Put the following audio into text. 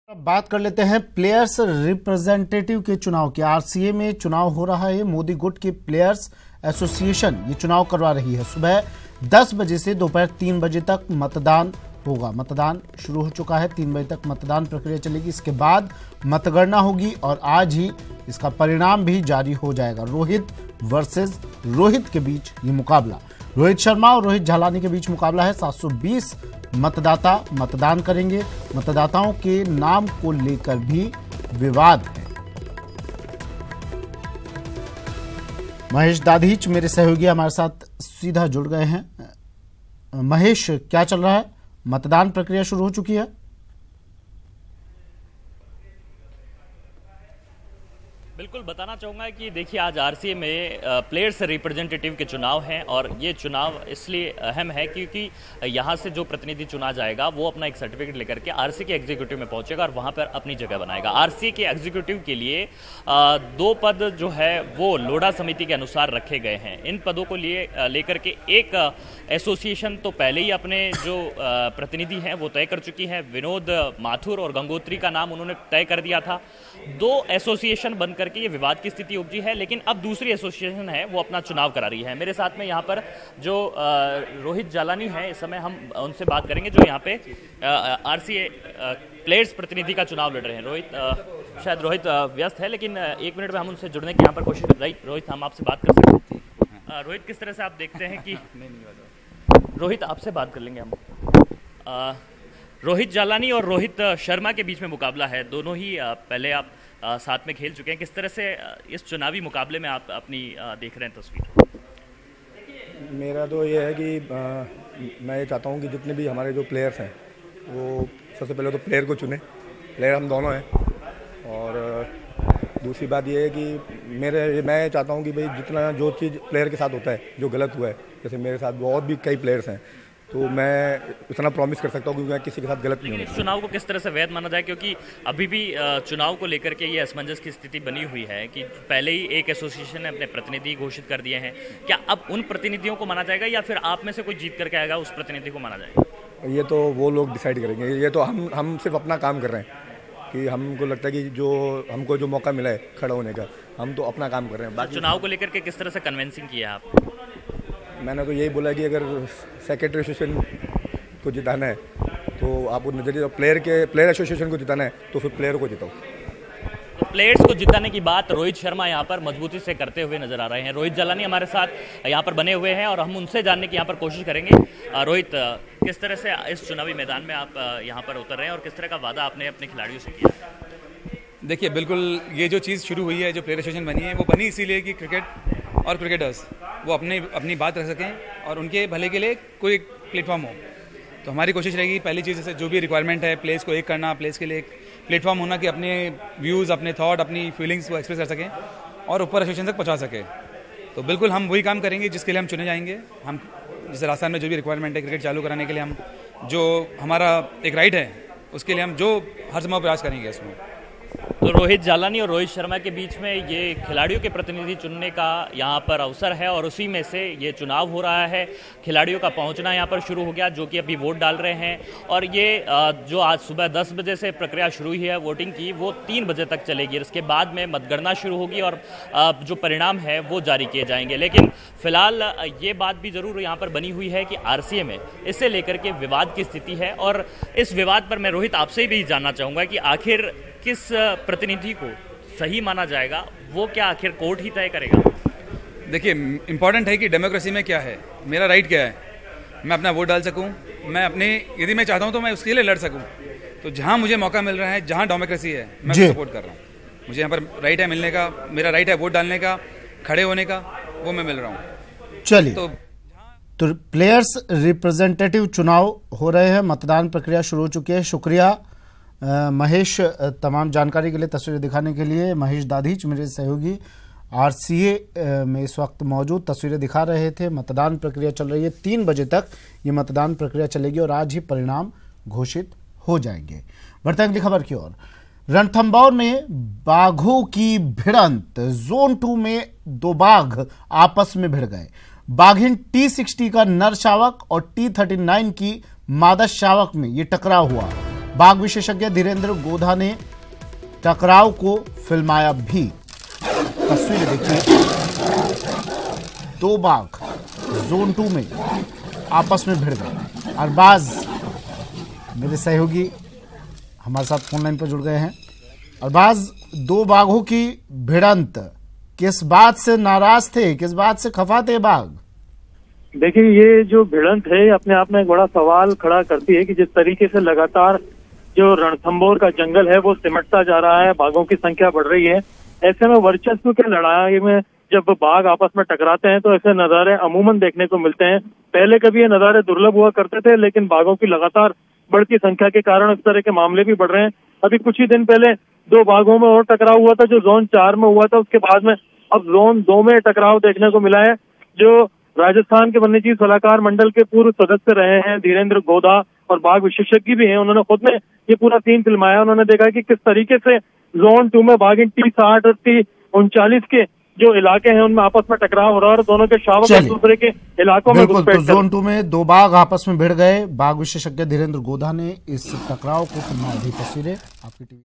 अब बात कर लेते हैं प्लेयर्स रिप्रेजेंटेटिव के चुनाव की। आरसीए में चुनाव हो रहा है। मोदी गुट की प्लेयर्स एसोसिएशन ये चुनाव करवा रही है। सुबह 10 बजे से दोपहर 3 बजे तक मतदान होगा। मतदान शुरू हो चुका है। 3 बजे तक मतदान प्रक्रिया चलेगी। इसके बाद मतगणना होगी और आज ही इसका परिणाम भी जारी हो जाएगा। रोहित वर्सेस रोहित के बीच ये मुकाबला, रोहित शर्मा और रोहित झालानी के बीच मुकाबला है। 720 मतदाता मतदान करेंगे। मतदाताओं के नाम को लेकर भी विवाद है। महेश दाधीच मेरे सहयोगी हमारे साथ सीधा जुड़ गए हैं। महेश, क्या चल रहा है? मतदान प्रक्रिया शुरू हो चुकी है। बिल्कुल बताना चाहूँगा कि देखिए आज आरसीए में प्लेयर्स रिप्रेजेंटेटिव के चुनाव हैं और ये चुनाव इसलिए अहम है क्योंकि यहाँ से जो प्रतिनिधि चुना जाएगा वो अपना एक सर्टिफिकेट लेकर के आरसीए के एग्जीक्यूटिव में पहुँचेगा और वहाँ पर अपनी जगह बनाएगा। आरसीए के एग्जीक्यूटिव के लिए 2 पद जो है वो लोढ़ा समिति के अनुसार रखे गए हैं। इन पदों को लेकर के एक एसोसिएशन तो पहले ही अपने जो प्रतिनिधि हैं वो तय कर चुकी है। विनोद माथुर और गंगोत्री का नाम उन्होंने तय कर दिया था। 2 एसोसिएशन बनकर कि ये विवाद की स्थिति उपजी है, लेकिन अब दूसरी एसोसिएशन है वो अपना चुनाव करा रही है। मेरे साथ में यहाँ पर जो रोहित झालानी है, इस समय हम उनसे बात करेंगे जो यहाँ पे आरसीए प्लेयर्स प्रतिनिधि का चुनाव लड़ रहे हैं। शायद रोहित व्यस्त है, लेकिन 1 मिनट में हम उनसे जुड़ने की यहाँ पर कोशिश कर रही। रोहित, हम आपसे बात कर सकते हैं? रोहित, किस तरह से आप देखते हैं कि रोहित आपसे बात कर लेंगे हम। रोहित झालानी और रोहित शर्मा के बीच में मुकाबला है। दोनों ही पहले आप साथ में खेल चुके हैं। किस तरह से इस चुनावी मुकाबले में आप अपनी देख रहे हैं तस्वीर? मेरा तो ये है कि मैं ये चाहता हूँ कि जितने भी हमारे जो प्लेयर्स हैं वो सबसे पहले तो प्लेयर को चुने। प्लेयर हम दोनों हैं। और दूसरी बात ये है कि मैं चाहता हूँ कि भाई जितना जो चीज़ प्लेयर के साथ होता है जो गलत हुआ है, जैसे मेरे साथ और भी कई प्लेयर्स हैं, तो मैं इतना प्रॉमिस कर सकता हूँ कि मैं किसी के साथ गलत नहीं हूँ। इस चुनाव को किस तरह से वैध माना जाए, क्योंकि अभी भी चुनाव को लेकर के ये असमंजस की स्थिति बनी हुई है कि पहले ही एक एसोसिएशन ने अपने प्रतिनिधि घोषित कर दिए हैं। क्या अब उन प्रतिनिधियों को माना जाएगा या फिर आप में से कोई जीत करके आएगा उस प्रतिनिधि को माना जाएगा? ये तो वो लोग डिसाइड करेंगे। ये तो हम सिर्फ अपना काम कर रहे हैं कि हमको लगता है कि जो हमको जो मौका मिला है खड़ा होने का, हम तो अपना काम कर रहे हैं। बाकी चुनाव को लेकर के किस तरह से कन्विंसिंग किया आप? मैंने तो यही बोला कि अगर सेक्रेटरी एसोसिएशन को जिताना है तो आप नजरिए प्लेयर एसोसिएशन को जिताना है तो फिर प्लेयर को जिताओ। तो प्लेयर्स को जिताने की बात रोहित शर्मा यहाँ पर मजबूती से करते हुए नजर आ रहे हैं। रोहित झालानी हमारे साथ यहाँ पर बने हुए हैं और हम उनसे जानने की यहाँ पर कोशिश करेंगे। रोहित, किस तरह से इस चुनावी मैदान में आप यहाँ पर उतर रहे हैं और किस तरह का वादा आपने अपने खिलाड़ियों से किया? देखिए, बिल्कुल ये जो चीज़ शुरू हुई है, जो प्लेयर एसोसिएशन बनी है, वो बनी इसीलिए कि क्रिकेट और क्रिकेटर्स वो अपनी बात रख सकें और उनके भले के लिए कोई प्लेटफॉर्म हो। तो हमारी कोशिश रहेगी, पहली चीज़ जैसे जो भी रिक्वायरमेंट है प्लेयर्स को एक करना, प्लेयर्स के लिए एक प्लेटफॉर्म होना कि अपने व्यूज़, अपने थॉट, अपनी फीलिंग्स को एक्सप्रेस कर सकें और ऊपर एसोसिएशन तक पहुंचा सके। तो बिल्कुल हम वही काम करेंगे जिसके लिए हम चुने जाएंगे। हम जैसे राजस्थान में जो भी रिक्वायरमेंट है क्रिकेट चालू कराने के लिए, हम जो हमारा एक राइट है उसके लिए हम जो हर संभव प्रयास करेंगे इसमें। तो रोहित झालानी और रोहित शर्मा के बीच में ये खिलाड़ियों के प्रतिनिधि चुनने का यहाँ पर अवसर है और उसी में से ये चुनाव हो रहा है। खिलाड़ियों का पहुँचना यहाँ पर शुरू हो गया जो कि अभी वोट डाल रहे हैं और ये जो आज सुबह 10 बजे से प्रक्रिया शुरू हुई है वोटिंग की, वो 3 बजे तक चलेगी। इसके बाद में मतगणना शुरू होगी और जो परिणाम है वो जारी किए जाएंगे। लेकिन फिलहाल ये बात भी ज़रूर यहाँ पर बनी हुई है कि आरसीए में इससे लेकर के विवाद की स्थिति है और इस विवाद पर मैं रोहित आपसे भी जानना चाहूँगा कि आखिर किस प्रतिनिधि को सही माना जाएगा, वो क्या आखिर कोर्ट ही तय करेगा? देखिए, इम्पॉर्टेंट है कि डेमोक्रेसी में क्या है, मेरा राइट क्या है, मैं अपना वोट डाल सकूं, मैं अपने यदि मैं चाहता हूं तो मैं उसके लिए लड़ सकूं। तो जहां मुझे मौका मिल रहा है, जहां डेमोक्रेसी है, मैं उसको सपोर्ट कर रहा हूं। मुझे यहाँ पर राइट है मिलने का, मेरा राइट है वोट डालने का, खड़े होने का, वो मैं मिल रहा हूँ। चलिए, तो प्लेयर्स रिप्रेजेंटेटिव चुनाव हो रहे हैं, मतदान प्रक्रिया शुरू हो चुकी है। शुक्रिया महेश तमाम जानकारी के लिए, तस्वीरें दिखाने के लिए। महेश दाधीच मेरे सहयोगी आरसीए में इस वक्त मौजूद तस्वीरें दिखा रहे थे। मतदान प्रक्रिया चल रही है। 3 बजे तक ये मतदान प्रक्रिया चलेगी और आज ही परिणाम घोषित हो जाएंगे। बढ़ते हैं अगली खबर की ओर। रणथंभौर में बाघों की भिड़ंत। जोन 2 में 2 बाघ आपस में भिड़ गए। बाघिन T60 का नर शावक और T39 की मादा शावक में ये टकराव हुआ। बाघ विशेषज्ञ धीरेन्द्र गोधा ने टकराव को फिल्माया भी। तस्वीर देखिए, दो बाघ जोन 2 में आपस में भिड़ गए। अरबाज मेरे सहयोगी हमारे साथ फोन लाइन पर जुड़ गए हैं। अरबाज, दो बाघों की भिड़ंत, किस बात से नाराज थे, किस बात से खफा थे बाघ? देखिए, ये जो भिड़ंत है अपने आप में एक बड़ा सवाल खड़ा करती है कि जिस तरीके से लगातार जो रणथंभौर का जंगल है वो सिमटता जा रहा है, बाघों की संख्या बढ़ रही है। ऐसे में वर्चस्व के लड़ाई में जब बाघ आपस में टकराते हैं तो ऐसे नजारे अमूमन देखने को मिलते हैं। पहले कभी ये नजारे दुर्लभ हुआ करते थे, लेकिन बाघों की लगातार बढ़ती संख्या के कारण इस तरह के मामले भी बढ़ रहे हैं। अभी कुछ ही दिन पहले दो बाघों में और टकराव हुआ था जो जोन 4 में हुआ था। उसके बाद में अब जोन 2 में टकराव देखने को मिला है। जो राजस्थान के वन्यजीव सलाहकार मंडल के पूर्व सदस्य रहे हैं धीरेन्द्र गोधा और बाघ विशेषज्ञ भी हैं, उन्होंने खुद ने ये पूरा सीन फिल्माया। उन्होंने देखा कि किस तरीके से जोन 2 में बाघिन T60 और T39 के जो इलाके हैं उनमें आपस में टकराव हो रहा है और दोनों के शावक एक दूसरे के इलाकों में घुसपैठ। तो जोन 2 में दो बाघ आपस में भिड़ गए। बाघ विशेषज्ञ धीरेन्द्र गोधा ने इस टकराव को फिल्माया भी। तस्वीरें आपकी टीवी